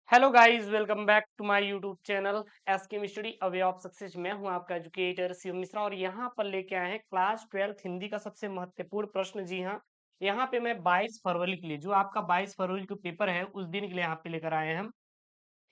Hello guys, welcome back to my YouTube channel SKM study a way of success. मैं हूं आपका educator Shiv Mishra और यहां पर लेके आए हैं क्लास 12 हिंदी का सबसे महत्वपूर्ण प्रश्न। जी हां, यहां पे मैं 22 फरवरी के लिए जो आपका 22 फरवरी को पेपर है उस दिन के लिए यहां पे लेकर आए हैं हम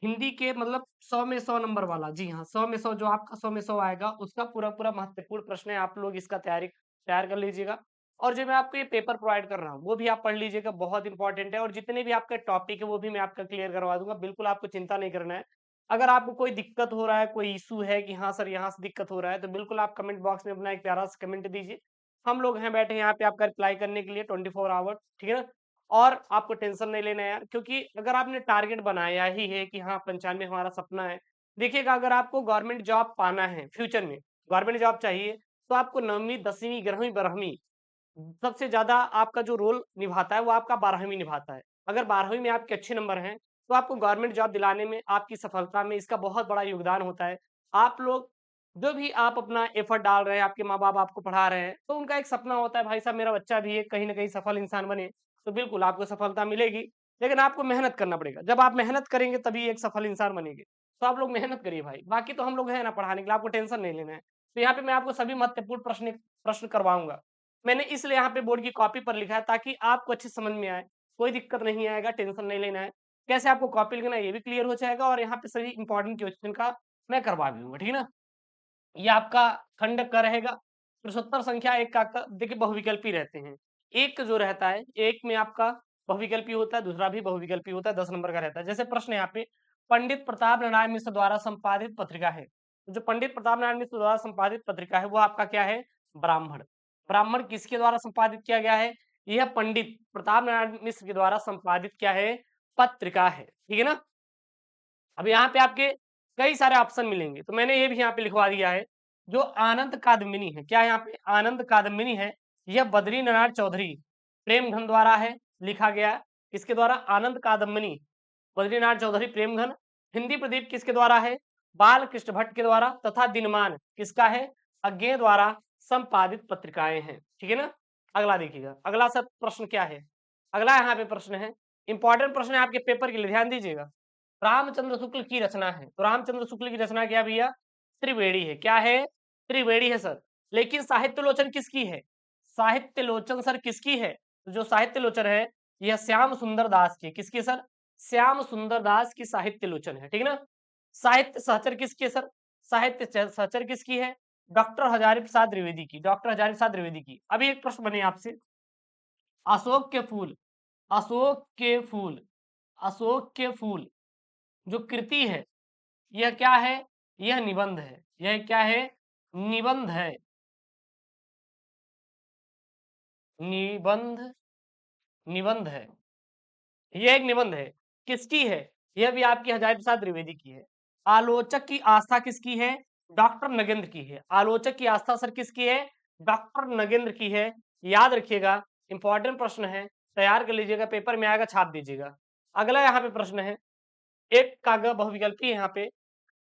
हिंदी के मतलब 100 में 100 नंबर वाला। जी हाँ, 100 में 100 जो आपका 100 में 100 आएगा उसका पूरा-पूरा महत्वपूर्ण प्रश्न है। आप लोग इसका तैयारी तैयार कर लीजिएगा और जो मैं आपको ये पेपर प्रोवाइड कर रहा हूँ, वो भी आप पढ़ लीजिएगा, बहुत इंपॉर्टेंट है और जितने भी आपके टॉपिक है वो भी मैं आपका क्लियर करवा दूँगा। बिल्कुल आपको चिंता नहीं करना है। अगर आपको कोई दिक्कत हो रहा है, कोई इश्यू है कि हाँ सर यहाँ से दिक्कत हो रहा है, तो बिल्कुल आप कमेंट बॉक्स में अपना एक प्यारा-सा कमेंट दीजिए। हम लोग हैं बैठे यहाँ पे आपका रिप्लाई करने के लिए 24 आवर, ठीक है ना? और आपको टेंशन नहीं लेना है यार, क्योंकि अगर आपने टारगेट बनाया ही है कि हाँ 95 हमारा सपना है। देखिएगा, अगर आपको गवर्नमेंट जॉब पाना है फ्यूचर में, गवर्नमेंट जॉब चाहिए, तो आपको 9वीं 10वीं 11वीं 12वीं सबसे ज़्यादा आपका जो रोल निभाता है वो आपका 12वीं निभाता है। अगर 12वीं में आपके अच्छे नंबर हैं, तो आपको गवर्नमेंट जॉब दिलाने में, आपकी सफलता में इसका बहुत बड़ा योगदान होता है। आप लोग जो भी आप अपना एफर्ट डाल रहे हैं, आपके माँ-बाप आपको पढ़ा रहे हैं, तो उनका एक सपना होता है भाई साहब मेरा बच्चा भी एक कहीं न कहीं सफल इंसान बने। तो बिल्कुल आपको सफलता मिलेगी, लेकिन आपको मेहनत करना पड़ेगा। जब आप मेहनत करेंगे तभी एक सफल इंसान बनेंगे। तो आप लोग मेहनत करिए भाई, बाकी तो हम लोग हैं ना पढ़ाने के लिए, आपको टेंशन नहीं लेना है। तो यहाँ पे मैं आपको सभी महत्वपूर्ण प्रश्न प्रश्न करवाऊँगा। मैंने इसलिए यहाँ पे बोर्ड की कॉपी पर लिखा है ताकि आपको अच्छे समझ में आए। कोई दिक्कत नहीं आएगा, टेंशन नहीं लेना है। कैसे आपको कॉपी लिखना है ये भी क्लियर हो जाएगा और यहाँ पे सभी इंपॉर्टेंट क्वेश्चन का मैं करवा भी दूँगा, ठीक है ना? ये आपका खंड क रहेगा। प्रश्नोत्तर संख्या 1 का आपका देखिए बहुविकल्पी रहते हैं। एक जो रहता है, एक में आपका बहुविकल्पी होता है, दूसरा भी बहुविकल्पी होता है, 10 नंबर का रहता है। जैसे प्रश्न यहाँ पे पंडित प्रताप नारायण मिश्र द्वारा संपादित पत्रिका है। तो जो पंडित प्रताप नारायण मिश्र द्वारा संपादित पत्रिका है, वो आपका क्या है? ब्राह्मण। ब्राह्मण किसके द्वारा संपादित किया गया है? यह पंडित प्रताप नारायण मिश्र के द्वारा संपादित क्या है? पत्रिका है। ठीक है ना? अब यहाँ पे आपके कई सारे ऑप्शन मिलेंगे, तो मैंने ये भी यहाँ पे लिखवा दिया है। जो आनंद कादम्बिनी है, क्या है यहाँ पे? आनंद कादम्बिनी है, यह बद्रीनारायण चौधरी प्रेमघन द्वारा है, लिखा गया है। किसके द्वारा? आनंद कादम्बिनी, बद्रीनाथ चौधरी प्रेमघन। हिंदी प्रदीप किसके द्वारा है? बाल कृष्ण भट्ट के द्वारा। तथा दिनमान किसका है? अज्ञे द्वारा संपादित पत्रिकाएं हैं। ठीक है ना? अगला देखिएगा, अगला सब प्रश्न क्या है? अगला यहाँ पे प्रश्न है, इंपॉर्टेंट प्रश्न है आपके पेपर के लिए, ध्यान दीजिएगा। रामचंद्र शुक्ल की रचना है, तो रामचंद्र शुक्ल की रचना क्या भैया? त्रिवेणी है। क्या है? त्रिवेणी है सर। लेकिन साहित्य लोचन किसकी है? साहित्य लोचन सर किसकी है? तो जो साहित्य लोचन है, यह श्याम सुंदर दास की। किसकी सर? श्याम सुंदर दास की साहित्य लोचन है। ठीक है ना? साहित्य सहचर किसकी है सर? साहित्य सहचर किसकी है? डॉक्टर हजारी प्रसाद द्विवेदी की। डॉक्टर हजारी प्रसाद द्विवेदी की। अभी एक प्रश्न बने आपसे, अशोक के फूल, अशोक के फूल, अशोक के फूल जो कृति है, यह क्या है? यह निबंध है। यह क्या है? निबंध है। निबंध, निबंध है। यह एक निबंध है। किसकी है? यह भी आपकी हजारी प्रसाद द्विवेदी की है। आलोचक की आस्था किसकी है? डॉक्टर नगेंद्र की है। आलोचक की आस्था सर किसकी है? डॉक्टर नगेंद्र की है। याद रखिएगा, इंपॉर्टेंट प्रश्न है, तैयार कर लीजिएगा, पेपर में आएगा, छाप दीजिएगा। अगला यहाँ पे प्रश्न है, एक का ग बहुविकल्पी है यहाँ पे।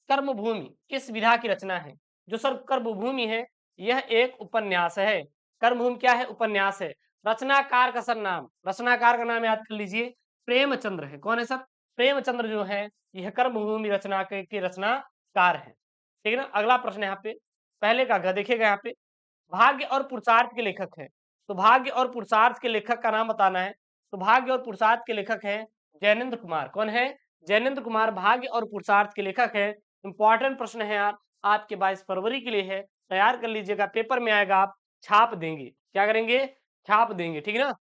कर्मभूमि किस विधा की रचना है? जो सर कर्मभूमि है, यह एक उपन्यास है। कर्मभूमि क्या है? उपन्यास है। रचनाकार का सर नाम, रचनाकार का नाम याद कर लीजिए, प्रेमचंद्र है। कौन है सर? प्रेमचंद्र जो है, यह कर्मभूमि रचना के रचनाकार है। ठीक है ना? अगला प्रश्न यहाँ पे, पहले का घ देखिएगा यहाँ पे, भाग्य और पुरुषार्थ के लेखक हैं। तो भाग्य और पुरुषार्थ के लेखक का नाम बताना है। तो भाग्य और पुरुषार्थ के लेखक हैं जैनेन्द्र कुमार। कौन है? जैनेन्द्र कुमार भाग्य और पुरुषार्थ के लेखक हैं। इंपॉर्टेंट प्रश्न है यार, आपके 22 फरवरी के लिए है, तैयार कर लीजिएगा, पेपर में आएगा, आप छाप देंगे। क्या करेंगे? छाप देंगे। ठीक है ना?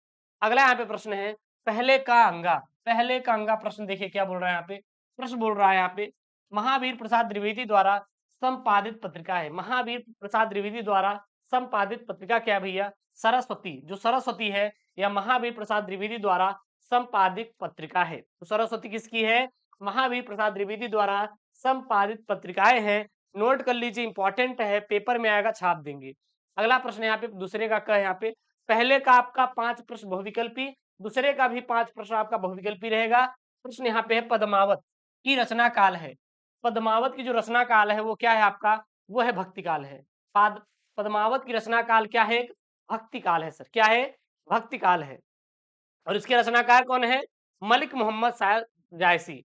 अगला यहाँ पे प्रश्न है, पहले का अंगा। पहले का अंगा प्रश्न देखिए क्या बोल रहा है यहाँ पे। प्रश्न बोल रहा है यहाँ पे, महावीर प्रसाद द्विवेदी द्वारा संपादित पत्रिका है। महावीर प्रसाद द्विवेदी द्वारा संपादित पत्रिका क्या है भैया? सरस्वती। जो सरस्वती है, यह महावीर प्रसाद द्विवेदी द्वारा संपादित पत्रिका है। तो सरस्वती किसकी है? महावीर प्रसाद द्विवेदी द्वारा संपादित पत्रिकाएं हैं। नोट कर लीजिए, इंपॉर्टेंट है, पेपर में आएगा, छाप देंगे। अगला प्रश्न यहाँ पे दूसरे का है, यहाँ पे पहले का आपका 5 प्रश्न बहुविकल्पी, दूसरे का भी 5 प्रश्न आपका बहुविकल्पी रहेगा। प्रश्न यहाँ पे है, पद्मावत की रचना काल है। पद्मावत की जो रचना काल है वो क्या है आपका? वो है भक्ति काल है। पद्मावत की रचना काल क्या है? भक्ति काल है सर। क्या है? भक्ति काल है। और इसके रचनाकार कौन है? मलिक मोहम्मद साहब जायसी।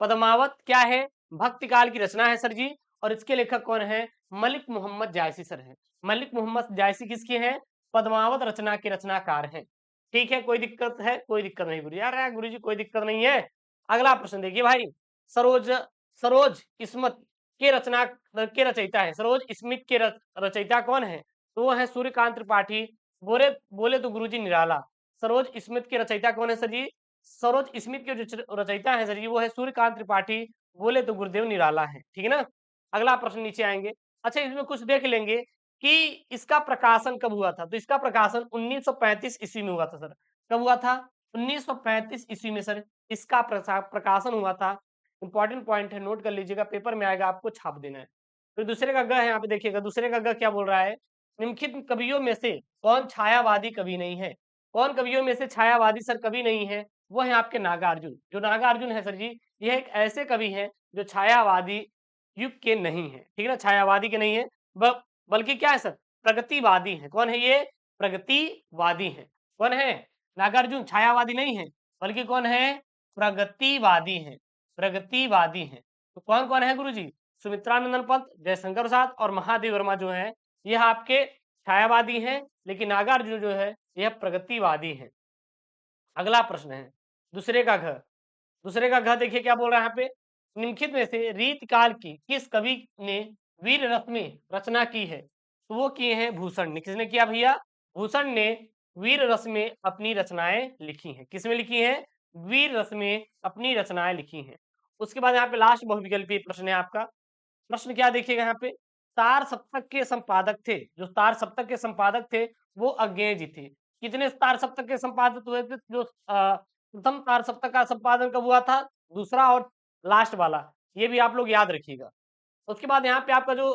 पद्मावत क्या है? भक्ति काल की रचना है सर जी। और इसके लेखक कौन है? मलिक मोहम्मद जायसी सर है। मलिक मोहम्मद जायसी किसके हैं? पद्मावत रचना के रचनाकार हैं। ठीक है, कोई दिक्कत है? कोई दिक्कत नहीं गुरु यार, गुरु जी कोई दिक्कत नहीं है। अगला प्रश्न देखिए भाई, सरोज सरोज इस्मत के रचना के रचयिता है। सरोज स्मिथ के रचयिता कौन है? तो वो है सूर्यकांत त्रिपाठी। बोले बोले तो गुरुजी निराला। सरोज स्मिथ के रचयिता कौन है सर जी? सरोज स्मिथ के जो रचयिता है सर जी वो है सूर्यकांत त्रिपाठी। बोले तो गुरुदेव निराला है। ठीक है ना। अगला प्रश्न नीचे आएंगे। अच्छा, इसमें कुछ देख लेंगे कि इसका प्रकाशन कब हुआ था। तो इसका प्रकाशन 1935 ईस्वी में हुआ था सर। कब हुआ था? 1935 ईस्वी में सर इसका प्रकाशन हुआ था। इंपॉर्टेंट पॉइंट है, नोट कर लीजिएगा, पेपर में आएगा, आपको छाप देना है। फिर दूसरे का ग है, यहाँ पे देखिएगा दूसरे का ग क्या बोल रहा है? निम्नलिखित कवियों में से कौन छायावादी कवि नहीं है? कौन कवियों में से छायावादी सर कवि नहीं है? वो है आपके नागार्जुन। जो नागार्जुन है सर जी, यह एक ऐसे कवि हैं जो छायावादी युग के नहीं है। ठीक है ना, छायावादी के नहीं है, बल्कि क्या है सर? प्रगतिवादी है। कौन है ये? प्रगतिवादी है। कौन है? नागार्जुन छायावादी नहीं है, बल्कि कौन है? प्रगतिवादी है। प्रगतिवादी है। तो कौन कौन है गुरुजी? सुमित्रानंदन पंत, जयशंकर प्रसाद और महादेव वर्मा जो है यह आपके छायावादी हैं, लेकिन नागार्जुन जो है यह प्रगतिवादी है। अगला प्रश्न है दूसरे का घ। दूसरे का घ देखिए क्या बोल रहा है यहाँ पे, निम्नलिखित में से रीतकाल की किस कवि ने वीर रस में रचना की है? तो वो किए हैं भूषण ने। किसने किया भैया? भूषण ने वीर रस में अपनी रचनाएं लिखी हैं। किसमें लिखी हैं? वीर रस में अपनी रचनाएं लिखी हैं। उसके बाद यहाँ पे लास्ट बहुविकल्पीय प्रश्न है आपका। प्रश्न क्या देखिएगा यहाँ पे, तार सप्तक के संपादक थे, जो तार सप्तक के संपादक थे वो अज्ञेय जी थे। कितने तार सप्तक के संपादक हुए थे? जो प्रथम तार सप्तक का संपादन कब हुआ था? दूसरा और लास्ट वाला, ये भी आप लोग याद रखिएगा। उसके बाद यहाँ पे आपका जो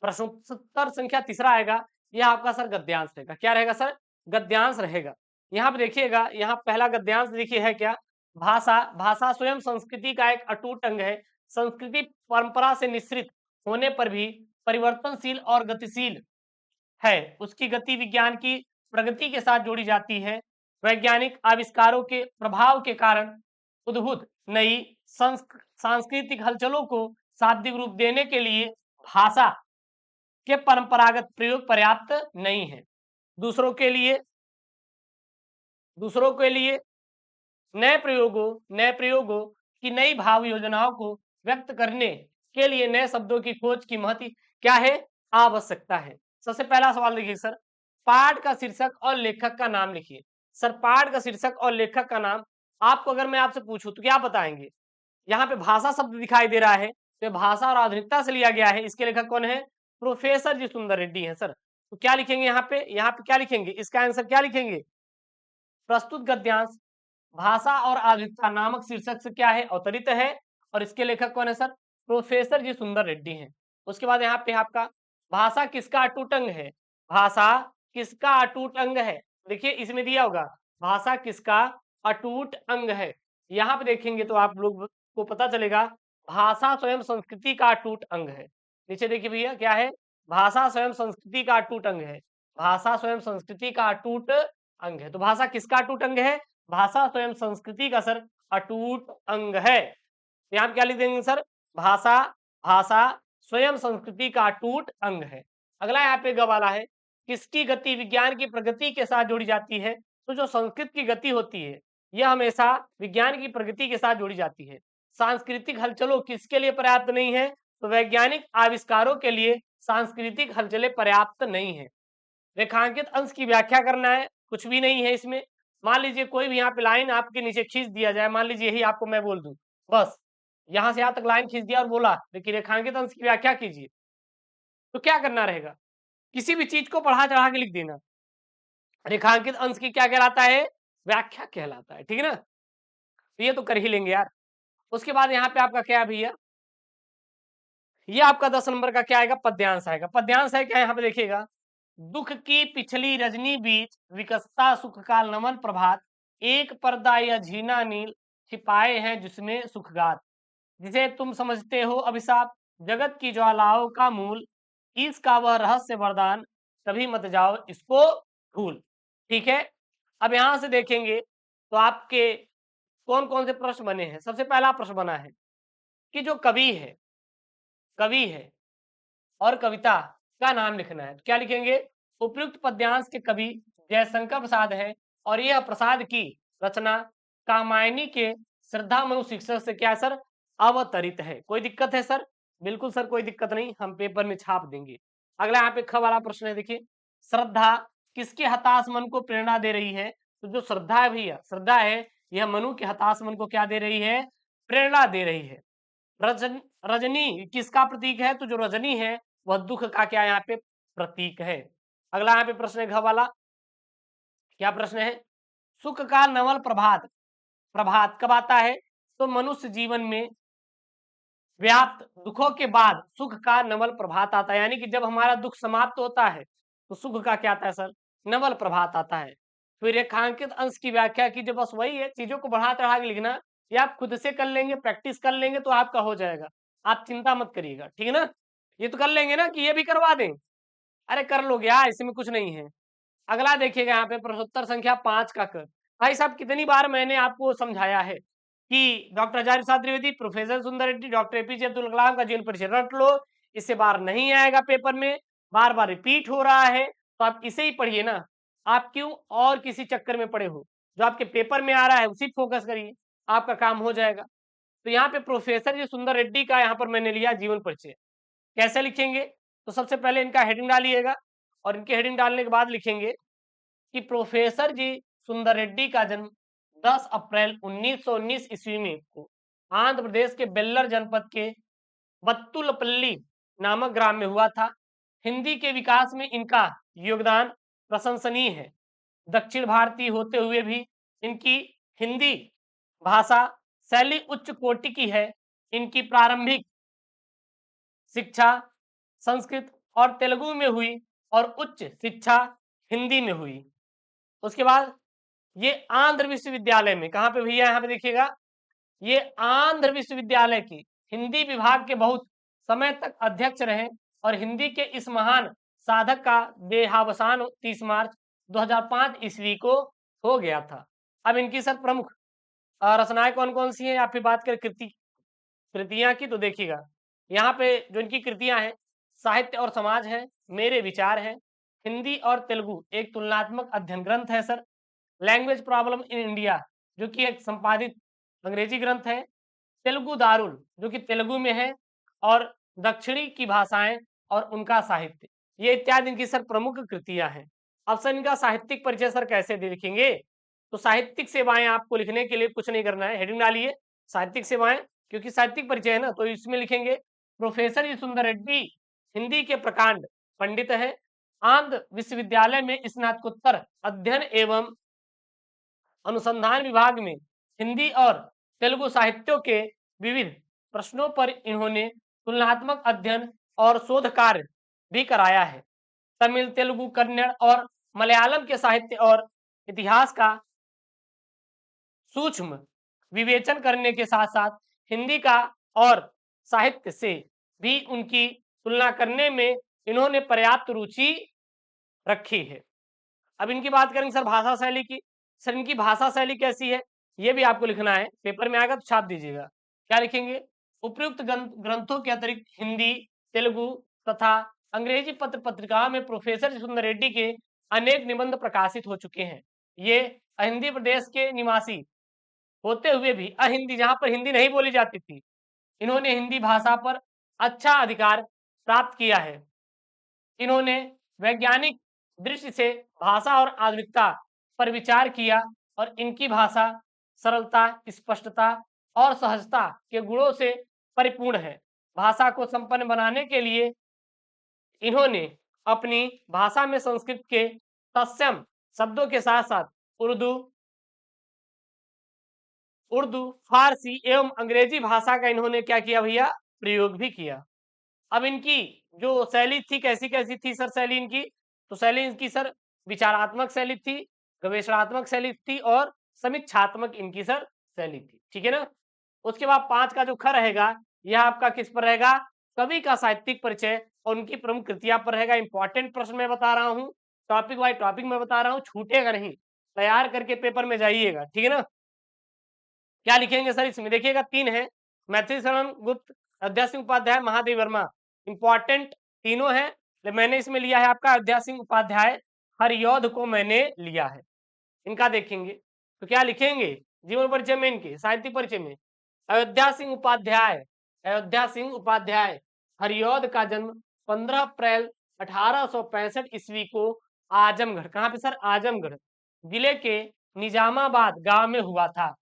प्रश्नोत्तर संख्या तीसरा आएगा, यह आपका सर गद्यांश रहेगा। क्या रहेगा सर? गद्यांश रहेगा। यहाँ पे देखिएगा, यहाँ पहला गद्यांश देखिए है क्या? भाषा। भाषा स्वयं संस्कृति का एक अटूट अंग है। संस्कृति परंपरा से निश्रित होने पर भी परिवर्तनशील और गतिशील है। उसकी गति विज्ञान की प्रगति के साथ जोड़ी जाती है। वैज्ञानिक आविष्कारों के प्रभाव के कारण उद्भूत नई सांस्कृतिक हलचलों को शाब्दिक रूप देने के लिए भाषा के परंपरागत प्रयोग पर्याप्त नहीं है। दूसरों के लिए नए प्रयोगों की नई भाव योजनाओं को व्यक्त करने के लिए नए शब्दों की खोज की महती क्या है? आवश्यकता है। सबसे पहला सवाल देखिए सर, पाठ का शीर्षक और लेखक का नाम लिखिए। सर पाठ का शीर्षक और लेखक का नाम आपको अगर मैं आपसे पूछूं तो क्या बताएंगे? यहाँ पे भाषा शब्द दिखाई दे रहा है, तो भाषा और आधुनिकता से लिया गया है। इसके लेखक कौन है? प्रोफेसर जी सुंदर रेड्डी है सर। तो क्या लिखेंगे यहाँ पे? यहाँ पे क्या लिखेंगे? इसका आंसर क्या लिखेंगे? प्रस्तुत गद्यांश भाषा और आधुनिकता नामक शीर्षक से क्या है? अवतरित है। और इसके लेखक कौन है सर? प्रोफेसर जी सुंदर रेड्डी हैं। उसके बाद यहाँ पे आपका भाषा किसका अटूट अंग है? भाषा किसका अटूट अंग है? देखिए इसमें दिया होगा भाषा किसका अटूट अंग है। यहाँ पे देखेंगे तो आप लोग को पता चलेगा भाषा स्वयं संस्कृति का अटूट अंग है। नीचे देखिए भैया क्या है? भाषा स्वयं संस्कृति का अटूट अंग है। भाषा स्वयं संस्कृति का अटूट अंग है। तो भाषा किसका अटूट अंग है? भाषा स्वयं संस्कृति का सर अटूट अंग है। तो यहाँ पे क्या लिख देंगे सर? भाषा भाषा स्वयं संस्कृति का अटूट अंग है। अगला यहाँ पे ग वाला है, किसकी गति विज्ञान की प्रगति के साथ जोड़ी जाती है? तो जो संस्कृत की गति होती है यह हमेशा विज्ञान की प्रगति के साथ जोड़ी जाती है। सांस्कृतिक हलचलों किसके लिए पर्याप्त नहीं है? तो वैज्ञानिक आविष्कारों के लिए सांस्कृतिक हलचलें पर्याप्त नहीं है। रेखांकित अंश की व्याख्या करना है, कुछ भी नहीं है इसमें। मान लीजिए कोई भी यहाँ पे लाइन आपके नीचे खींच दिया जाए, मान लीजिए यही आपको मैं बोल दूं, बस यहां से यहां तक लाइन खींच दिया और बोला देखिए रेखांकित अंश की व्याख्या कीजिए, तो क्या करना रहेगा? किसी भी चीज को बढ़ा चढ़ा के लिख देना। रेखांकित अंश की क्या कहलाता है? व्याख्या कहलाता है। ठीक है ना, तो ये तो कर ही लेंगे यार। उसके बाद यहाँ पे आपका क्या है भैया? ये आपका 10 नंबर का क्या आएगा? पद्यांश आएगा। पद्यांश है क्या? यहाँ पे देखिएगा, दुख की पिछली रजनी बीच विकसता सुख का नमन प्रभात, एक पर्दा या झीना नील छिपाए हैं जिसमें सुखगात, जिसे तुम समझते हो अभिशाप, जगत की ज्वालाओं का मूल, इसका वह रहस्य वरदान, कभी मत जाओ इसको भूल। ठीक है, अब यहां से देखेंगे तो आपके कौन कौन से प्रश्न बने हैं। सबसे पहला प्रश्न बना है कि जो कवि है और कविता का नाम लिखना है। तो क्या लिखेंगे? उपयुक्त पद्यांश के कवि जयशंकर प्रसाद है और यह प्रसाद की रचना कामायनी के श्रद्धा मनु शिक्षक से क्या सर अवतरित है। कोई दिक्कत है सर? बिल्कुल सर, कोई दिक्कत नहीं, हम पेपर में छाप देंगे। अगला यहाँ पे ख वाला प्रश्न है, देखिए, श्रद्धा किसके हताश मन को प्रेरणा दे रही है? तो जो श्रद्धा है भैया, श्रद्धा है, यह मनु के हताश मन को क्या दे रही है? प्रेरणा दे रही है। रजनी किसका प्रतीक है? तो जो रजनी है वह दुख का क्या यहाँ पे प्रतीक है। अगला यहाँ पे प्रश्न है घ वाला। क्या प्रश्न है? सुख का नवल प्रभात, प्रभात कब आता है? तो मनुष्य जीवन में व्याप्त दुखों के बाद सुख का नवल प्रभात आता है, यानी कि जब हमारा दुख समाप्त होता है तो सुख का क्या आता है सर? नवल प्रभात आता है। फिर रेखांकित अंश की व्याख्या कीजिए। बस वही है, चीजों को बढ़ा चढ़ा के लिखना, ये आप खुद से कर लेंगे, प्रैक्टिस कर लेंगे तो आपका हो जाएगा, आप चिंता मत करिएगा, ठीक है ना। ये तो कर लेंगे ना कि ये भी करवा दें? अरे कर लोगे यार, इसमें कुछ नहीं है। अगला देखिएगा यहाँ पे प्रश्नोत्तर संख्या 5 का क। भाई साहब, कितनी बार मैंने आपको समझाया है कि डॉक्टर आचार्य प्रसाद द्विवेदी, प्रोफेसर सुंदर रेड्डी, डॉक्टर एपीजे अब्दुल कलाम का जीवन परिचय रट लो, इससे बार नहीं आएगा पेपर में, बार बार रिपीट हो रहा है, तो आप इसे ही पढ़िए ना। आप क्यों और किसी चक्कर में पड़े हो? जो आपके पेपर में आ रहा है उसी फोकस करिए, आपका काम हो जाएगा। तो यहाँ पे प्रोफेसर जी सुंदर रेड्डी का यहाँ पर मैंने लिया जीवन परिचय। कैसे लिखेंगे? तो सबसे पहले इनका हेडिंग डालिएगा और इनके हेडिंग डालने के बाद लिखेंगे कि प्रोफेसर जी सुंदर रेड्डी का जन्म 10 अप्रैल 1919 ईस्वी में को आंध्र प्रदेश के बेल्लर जनपद के बत्तुलपल्ली नामक ग्राम में हुआ था। हिंदी के विकास में इनका योगदान प्रशंसनीय है। दक्षिण भारतीय होते हुए भी इनकी हिंदी भाषा शैली उच्च कोटि की है। इनकी प्रारंभिक शिक्षा संस्कृत और तेलुगु में हुई और उच्च शिक्षा हिंदी में हुई। उसके बाद ये आंध्र विश्वविद्यालय में, कहाँ पे भैया? यहाँ पे देखिएगा, ये आंध्र विश्वविद्यालय की हिंदी विभाग के बहुत समय तक अध्यक्ष रहे और हिंदी के इस महान साधक का देहावसान 30 मार्च 2005 ईस्वी को हो गया था। अब इनकी सर प्रमुख रचनाएं कौन कौन सी हैं? या फिर बात करें कृतियां की, तो देखिएगा यहाँ पे जो इनकी कृतियां हैं, साहित्य और समाज है, मेरे विचार है, हिंदी और तेलुगु एक तुलनात्मक अध्ययन ग्रंथ है sir, language problem in India जो कि एक संपादित अंग्रेजी ग्रंथ है, तेलुगु दारुल जो कि तेलुगु में है, और दक्षिणी की भाषाएं और उनका साहित्य, ये इत्यादि इनकी सर प्रमुख कृतियां हैं। अब सर इनका साहित्यिक परिचय सर कैसे लिखेंगे? तो साहित्यिक सेवाएं आपको लिखने के लिए कुछ नहीं करना है, हेडिंग डालिए साहित्यिक सेवाएं, क्योंकि साहित्यिक परिचय है ना, तो इसमें लिखेंगे प्रोफेसर जी सुंदर रेड्डी हिंदी के प्रकांड पंडित है, आंध्र विश्वविद्यालय में स्नातकोत्तर अध्ययन एवं अनुसंधान विभाग में हिंदी और तेलुगु साहित्यों के विविध प्रश्नों पर इन्होंने तुलनात्मक अध्ययन और शोध कार्य भी कराया है। तमिल, तेलुगु, कन्नड़ और मलयालम के साहित्य और इतिहास का सूक्ष्म विवेचन करने के साथ साथ हिंदी का और साहित्य से भी उनकी तुलना करने में इन्होंने पर्याप्त रुचि रखी है। अब इनकी बात करेंगे सर भाषा शैली की। सर इनकी भाषा शैली कैसी है, ये भी आपको लिखना है, पेपर में आएगा तो छाप दीजिएगा। क्या लिखेंगे? उपयुक्त ग्रंथों के अतिरिक्त हिंदी, तेलुगु तथा अंग्रेजी पत्र पत्रिकाओं में प्रोफेसर सुंदर रेड्डी के अनेक निबंध प्रकाशित हो चुके हैं। ये हिंदी प्रदेश के निवासी होते हुए भी अहिंदी, जहां पर हिंदी नहीं बोली जाती थी, इन्होंने हिंदी भाषा पर अच्छा अधिकार प्राप्त किया है। इन्होंने वैज्ञानिक दृष्टि से भाषा और आधुनिकता पर विचार किया और इनकी भाषा सरलता, स्पष्टता और सहजता के गुणों से परिपूर्ण है। भाषा को संपन्न बनाने के लिए इन्होंने अपनी भाषा में संस्कृत के तत्सम शब्दों के साथ साथ उर्दू, फारसी एवं अंग्रेजी भाषा का इन्होंने क्या किया भैया? प्रयोग भी किया। अब इनकी जो शैली थी, कैसी कैसी थी सर शैली इनकी? तो शैली इनकी सर विचारात्मक शैली थी, गवेषणात्मक शैली थी और समीक्षात्मक इनकी सर शैली थी, ठीक है ना। उसके बाद 5 का जो ख रहेगा, यह आपका किस पर रहेगा? कवि का साहित्यिक परिचय और उनकी प्रमुख कृतियां पर रहेगा। इंपॉर्टेंट प्रश्न मैं बता रहा हूँ, टॉपिक वाइज टॉपिक में बता रहा हूँ, छूटेगा नहीं, तैयार करके पेपर में जाइएगा, ठीक है ना। क्या लिखेंगे सर इसमें? देखिएगा 3 है, मैथिली शरण गुप्त, अयोध्या सिंह उपाध्याय, महादेवी वर्मा। इंपॉर्टेंट तीनों है, मैंने इसमें लिया है आपका अयोध्या सिंह उपाध्याय, हरिऔध को मैंने लिया है। इनका देखेंगे तो क्या लिखेंगे जीवन परिचय में, इनके साहित्यिक परिचय में, अयोध्या सिंह उपाध्याय, अयोध्या सिंह उपाध्याय हरिऔध का जन्म 15 अप्रैल 1865 ईस्वी को आजमगढ़, कहाँ पे सर? आजमगढ़ जिले के निजामाबाद गांव में हुआ था।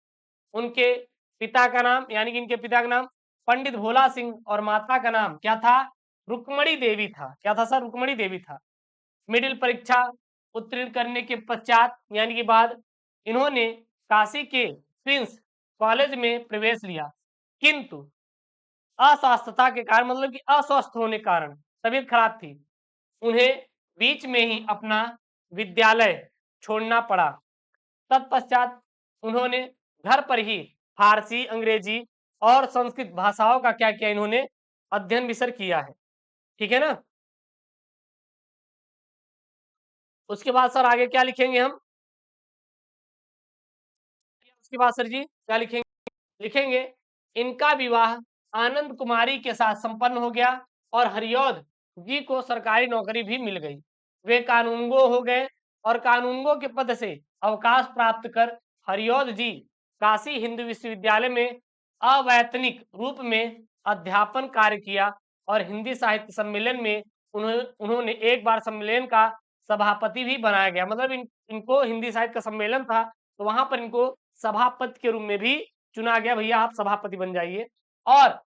उनके पिता का नाम, यानी कि इनके पिता का नाम पंडित भोला सिंह और माता का नाम क्या था? रुक्मणी देवी था। क्या था सर? रुक्मणी देवी था। मिडिल परीक्षा उत्तीर्ण करने के पश्चात यानी कि बाद इन्होंने काशी के प्रिंस कॉलेज में प्रवेश लिया, किंतु अस्वस्थता के कारण, मतलब कि अस्वस्थ होने के कारण, तबीयत खराब थी, उन्हें बीच में ही अपना विद्यालय छोड़ना पड़ा। तत्पश्चात उन्होंने घर पर ही फारसी, अंग्रेजी और संस्कृत भाषाओं का क्या किया? इन्होंने अध्ययन विसर किया है। ठीक है ना? उसके बाद सर आगे क्या लिखेंगे हम? उसके बाद सर जी क्या लिखेंगे? लिखेंगे इनका विवाह आनंद कुमारी के साथ संपन्न हो गया और हरिऔध जी को सरकारी नौकरी भी मिल गई। वे कानूनगो हो गए और कानूनगो के पद से अवकाश प्राप्त कर हरिऔध जी काशी हिंदू विश्वविद्यालय में अवैतनिक रूप में अध्यापन कार्य किया और हिंदी साहित्य सम्मेलन में उन्होंने एक बार सम्मेलन का सभापति भी बनाया गया। मतलब इनको हिंदी साहित्य का सम्मेलन था तो वहां पर इनको सभापति के रूप में भी चुना गया, भैया आप सभापति बन जाइए। और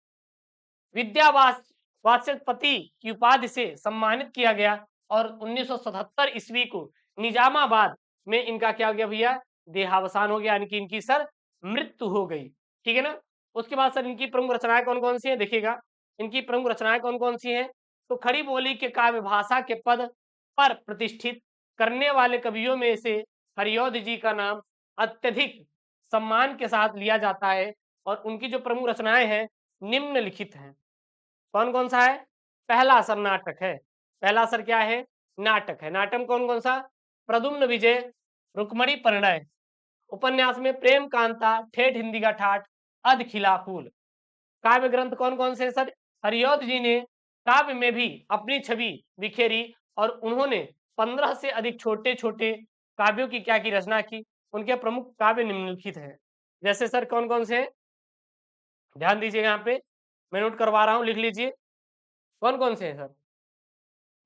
वाचस्पति की उपाधि से सम्मानित किया गया और 1977 ईस्वी को निजामाबाद में इनका क्या हो गया भैया? देहावसान हो गया, यानी कि इनकी सर मृत्यु हो गई। ठीक है ना? उसके बाद सर इनकी प्रमुख रचनाएं कौन कौन सी हैं? देखिएगा इनकी प्रमुख रचनाएं कौन कौन सी हैं? तो खड़ी बोली के काव्य भाषा के पद पर प्रतिष्ठित करने वाले कवियों में से हरिऔध जी का नाम अत्यधिक सम्मान के साथ लिया जाता है और उनकी जो प्रमुख रचनाएं हैं निम्नलिखित हैं। कौन कौन सा है? पहला असर नाटक है। पहला असर क्या है? नाटक है। नाटक कौन कौन सा? प्रद्युम्न विजय, रुक्मणी परिणय, उपन्यास में प्रेम कांता, ठेठ हिंदी का ठाठ, अध खिला फूल। काव्य ग्रंथ कौन कौन से सर? हरिऔध जी ने काव्य में भी अपनी छवि बिखेरी और उन्होंने 15 से अधिक छोटे छोटे काव्यों की क्या की रचना की। उनके प्रमुख काव्य निम्नलिखित हैं। जैसे सर कौन कौन से हैं? ध्यान दीजिएगा, यहाँ पे मैं नोट करवा रहा हूं, लिख लीजिए कौन कौन से हैं सर?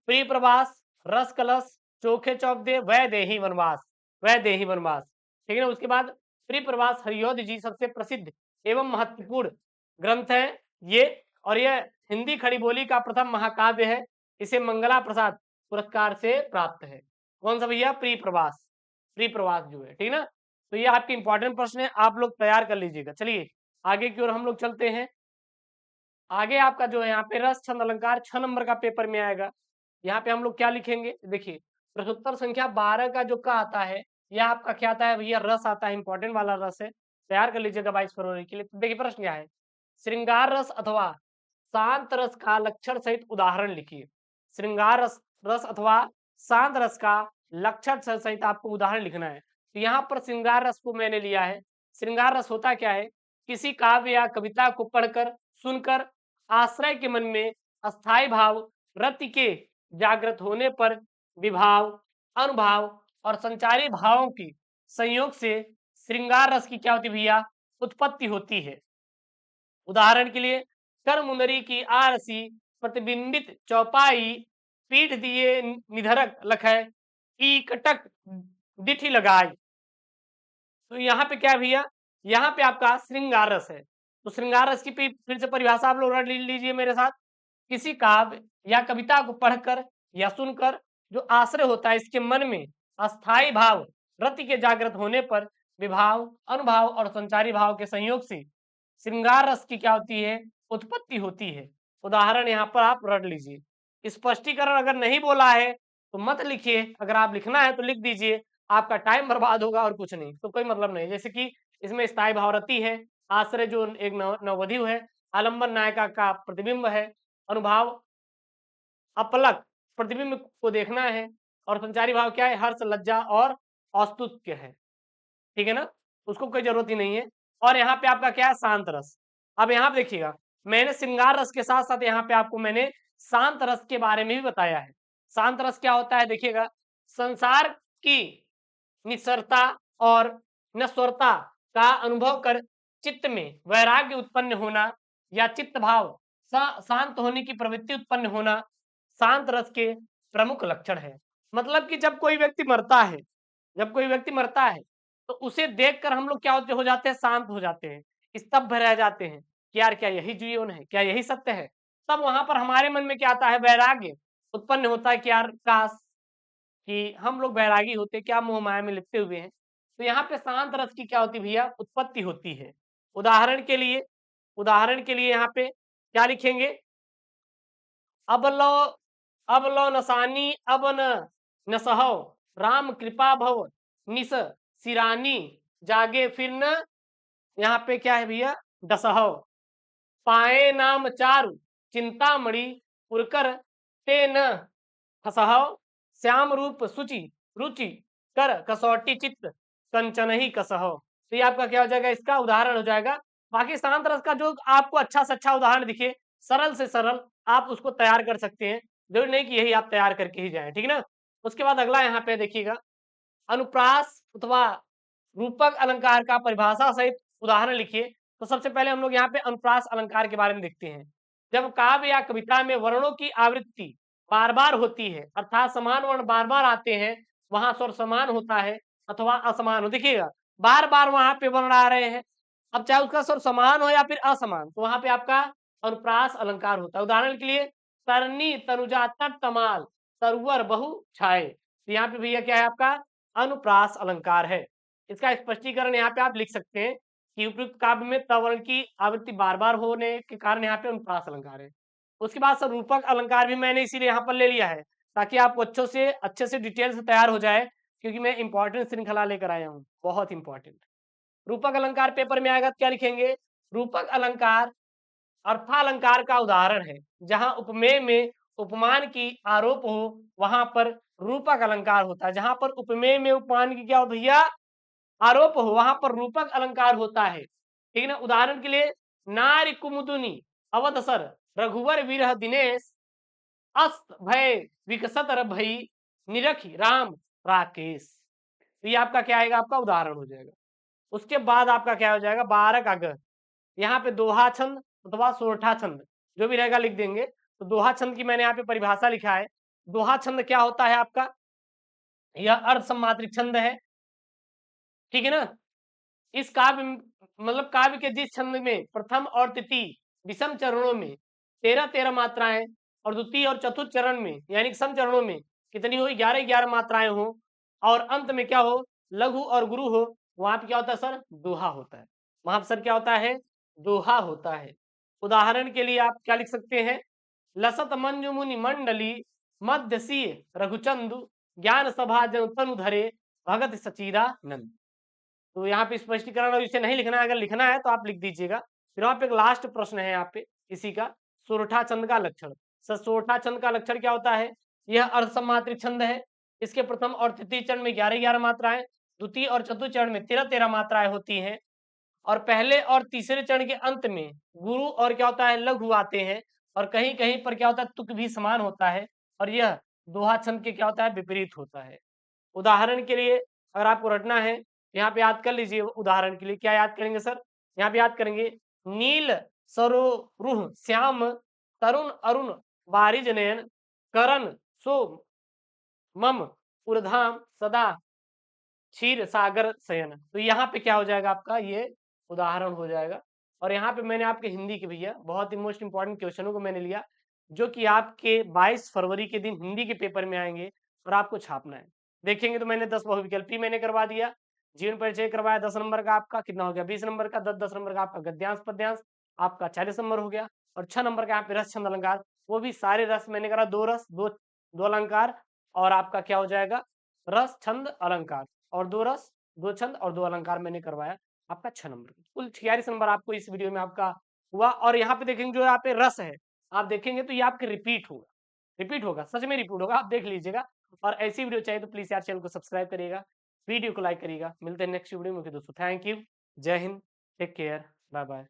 प्रिय प्रवास, रस कलश, चोखे चौबदे, वह देही वनवास, वह देही वनवास। ठीक है ना? उसके बाद प्रिय प्रवास हरिऔध जी सबसे प्रसिद्ध एवं महत्वपूर्ण ग्रंथ है ये, और यह हिंदी खड़ी बोली का प्रथम महाकाव्य है। इसे मंगला प्रसाद पुरस्कार से प्राप्त है। कौन सा भैया? प्रिय प्रवास। प्रिय प्रवास जो है, ठीक है ना? तो ये आपके इंपॉर्टेंट प्रश्न है, आप लोग तैयार कर लीजिएगा। चलिए आगे की ओर हम लोग चलते हैं। आगे आपका जो है यहाँ पे रस छंद अलंकार 6 नंबर का पेपर में आएगा। यहाँ पे हम लोग क्या लिखेंगे? देखिए प्रश्नोत्तर संख्या 12 का जो का आता है, यह आपका क्या आता है भैया? रस आता है, इंपॉर्टेंट वाला रस है। तैयार कर लीजिएगा 22 फरवरी के लिए। तो देखिए प्रश्न क्या है? श्रृंगार रस अथवा शांत रस का लक्षण सहित उदाहरण लिखिए। श्रृंगार रस अथवा शांत रस का लक्षण सहित आपको उदाहरण लिखना है। तो यहाँ पर श्रृंगार रस को मैंने लिया है। श्रृंगार रस होता क्या है? किसी काव्य या कविता को पढ़कर, सुनकर आश्रय के मन में अस्थाई भाव रति के जागृत होने पर विभाव, अनुभाव और संचारी भावों की संयोग से श्रृंगार रस की क्या होती भैया? उत्पत्ति होती है। उदाहरण के लिए कर मुंदरी की आरसी प्रतिबिंबित चौपाई, पीठ दिए निधरक लखै, ईकटक दिठी लगाई। तो यहाँ पे क्या है भैया? यहाँ पे आपका श्रृंगार रस है। तो श्रृंगार रस की फिर से परिभाषा आप लोग रट लीजिए मेरे साथ। किसी काव्य या कविता को पढ़कर या सुनकर जो आश्रय होता है इसके मन में अस्थाई भाव रति के जागृत होने पर विभाव, अनुभाव और संचारी भाव के संयोग से श्रृंगार रस की क्या होती है? उत्पत्ति होती है। उदाहरण यहाँ पर आप रट लीजिए। स्पष्टीकरण अगर नहीं बोला है तो मत लिखिए, अगर आप लिखना है तो लिख दीजिए, आपका टाइम बर्बाद होगा और कुछ नहीं, तो कोई मतलब नहीं। जैसे कि इसमें स्थायी भावरती है, आश्रय जो एक नववधु है, आलंबन नायिका का प्रतिबिंब है, अनुभाव अपलक प्रतिबिंब को देखना है, और संचारी भाव क्या है? हर्ष, लज्जा और औस्तुत्य है। ठीक है ना? उसको कोई जरूरत ही नहीं है। और यहाँ पे आपका क्या है, शांत रस। अब यहाँ पे देखिएगा, मैंने श्रृंगार रस के साथ साथ यहाँ पे आपको मैंने शांत रस के बारे में भी बताया है। शांत रस क्या होता है, देखिएगा, संसार की निस्सरता और नश्वरता का अनुभव कर चित्त में वैराग्य उत्पन्न होना या चित्त भाव शांत होने की प्रवृत्ति उत्पन्न होना शांत रस के प्रमुख लक्षण है। मतलब कि जब कोई व्यक्ति मरता है, जब कोई व्यक्ति मरता है, तो उसे देखकर हम लोग क्या हो जाते हैं, शांत हो जाते हैं, स्तब्ध रह जाते हैं कि यार क्या यही जीवन है, क्या यही सत्य है। तब वहां पर हमारे मन में क्या आता है, वैराग्य उत्पन्न होता है कि यार काश कि हम लोग बैरागी होते, क्या मोह माया में लिपटे हुए हैं। तो यहाँ पे शांत रस की क्या होती है भैया, उत्पत्ति होती है। उदाहरण के लिए, उदाहरण के लिए यहाँ पे क्या लिखेंगे, अब लो, अब लो नसानी अब न सहो, राम कृपा भव निस सिरानी, जागे फिर न, यहाँ पे क्या है भैया, डसहो, पाए नाम चारु चिंतामणि पुरकर ते न हसहौ, श्याम रूप सुचि रुचि कर कसौटी चित्त कंचन ही कसहो। तो ये आपका क्या हो जाएगा, इसका उदाहरण हो जाएगा। बाकी शांत रस का जो आपको अच्छा से अच्छा उदाहरण दिखे, सरल से सरल, आप उसको तैयार कर सकते हैं। जरूरी नहीं कि यही आप तैयार करके ही जाएं, ठीक ना। उसके बाद अगला यहाँ पे देखिएगा, अनुप्रास अथवा रूपक अलंकार का परिभाषा सहित उदाहरण लिखिए। तो सबसे पहले हम लोग यहाँ पे अनुप्रास अलंकार के बारे में देखते हैं। जब काव्य या कविता में वर्णों की आवृत्ति बार बार होती है, अर्थात समान वर्ण बार बार आते हैं, वहां स्वर समान होता है अथवा असमान हो। देखिएगा, बार बार वहां पे वर्ण आ रहे हैं, अब चाहे उसका स्वर समान हो या फिर असमान, तो वहां पे आपका अनुप्रास अलंकार होता है। उदाहरण के लिए, तरनी तनुजा तट तमाल तरुवर बहु छाए, तो यहाँ पे भैया क्या है, आपका अनुप्रास अलंकार है। इसका स्पष्टीकरण यहाँ पे आप लिख सकते हैं कि उपयुक्त काव्य में तवर्ण की आवृत्ति बार बार होने के कारण यहाँ पे अनुप्रास अलंकार है। उसके बाद सर रूपक अलंकार भी मैंने इसीलिए यहाँ पर ले लिया है ताकि आपको अच्छे से डिटेल से तैयार हो जाए, क्योंकि मैं इंपॉर्टेंट श्रृंखला लेकर आया हूँ, बहुत इंपॉर्टेंट। रूपक अलंकार पेपर में आएगा तो क्या लिखेंगे, रूपक अलंकार अर्थालंकार का उदाहरण है। जहां उपमेय में उपमान की आरोप हो, वहां पर रूपक अलंकार होता है। जहां पर उपमेय में उपमान की क्या हो भैया, आरोप हो, वहां पर रूपक अलंकार होता है, ठीक है ना। उदाहरण के लिए, नारी कुमुदुनी अवधसर रघुवर विरह दिनेश अस्त भय विकसत भई निरखी राम राकेश। तो ये आपका क्या आएगा, आपका उदाहरण हो जाएगा। उसके बाद आपका क्या हो जाएगा, 12 का ग, यहाँ पे दोहा छंद अथवा सोरठा छंद जो भी रहेगा लिख देंगे। तो दोहा छंद की मैंने यहाँ पे परिभाषा लिखा है। दोहा छंद क्या होता है आपका, यह अर्ध सम्मात्रिक छंद है, ठीक है ना। इस काव्य मतलब काव्य के जिस छंद में प्रथम और तृतीय विषम चरणों में 13-13 मात्राएं और द्वितीय और चतुर्थ चरण में यानी कि सम चरणों में कितनी हुई, 11-11 मात्राएं हो, और अंत में क्या हो, लघु और गुरु हो, वहां पे क्या होता है सर, दोहा होता है। वहां पर सर क्या होता है, दोहा होता है। उदाहरण के लिए आप क्या लिख सकते हैं, लसत मंजु मुनि मंडली मध्य सी रघुचंदु ज्ञान सभा जन तनु धरे भगत सचीरा नंद। तो यहाँ पे स्पष्टीकरण, और इसे नहीं लिखना है, अगर लिखना है तो आप लिख दीजिएगा। फिर वहां पे एक लास्ट प्रश्न है यहाँ पे इसी का, सोरठा छंद का लक्षण। सर सोरठा छंद का लक्षण क्या होता है, यह अर्धसम्मात्रिक छंद है। इसके प्रथम और तृतीय चरण में 11-11 मात्राएं, द्वितीय और चतुर्थ चरण में 13-13 मात्राएं होती हैं, और पहले और तीसरे चरण के अंत में गुरु और क्या होता है, लघु आते हैं, और कहीं कहीं पर क्या होता है, तुक भी समान होता है, और यह दोहा छंद के क्या होता है, विपरीत होता है। उदाहरण के लिए अगर आपको रटना है, यहाँ पे याद कर लीजिए। उदाहरण के लिए क्या याद करेंगे सर, यहाँ पे याद करेंगे, नील सरोरुह श्याम तरुण अरुण बारिज नयन करण सो मम उर्धाम सदा क्षीर सागर शयन। तो यहाँ पे क्या हो जाएगा, आपका ये उदाहरण हो जाएगा। और यहाँ पे मैंने आपके हिंदी के भैया बहुत ही मोस्ट इंपॉर्टेंट क्वेश्चनों को मैंने लिया, जो कि आपके 22 फरवरी के दिन हिंदी के पेपर में आएंगे और आपको छापना है। देखेंगे तो मैंने 10 बहुविकल्पी मैंने करवा दिया, जीवन परिचय करवाया 10 नंबर का, आपका कितना हो गया 20 नंबर का, 10-10 नंबर का आपका गद्यांश पद्यांश आपका 40 नंबर हो गया, और 6 नंबर का यहाँ पे रस छंद अलंकार, वो भी सारे रस मैंने करा, 2 रस 2 अलंकार, और आपका क्या हो जाएगा, रस छंद अलंकार, और 2 रस 2 छंद और 2 अलंकार मैंने करवाया, आपका 6 नंबर। कुल 46 नंबर आपको इस वीडियो में आपका हुआ। और यहाँ पे देखेंगे जो यहाँ पे रस है, आप देखेंगे तो ये आपके रिपीट होगा, रिपीट होगा, सच में रिपीट होगा, आप देख लीजिएगा। और ऐसी वीडियो चाहिए तो प्लीज यार चैनल को सब्सक्राइब करिएगा, वीडियो को लाइक करिएगा। मिलते हैं नेक्स्ट वीडियो में दोस्तों, थैंक यू, जय हिंद। Take care, bye bye.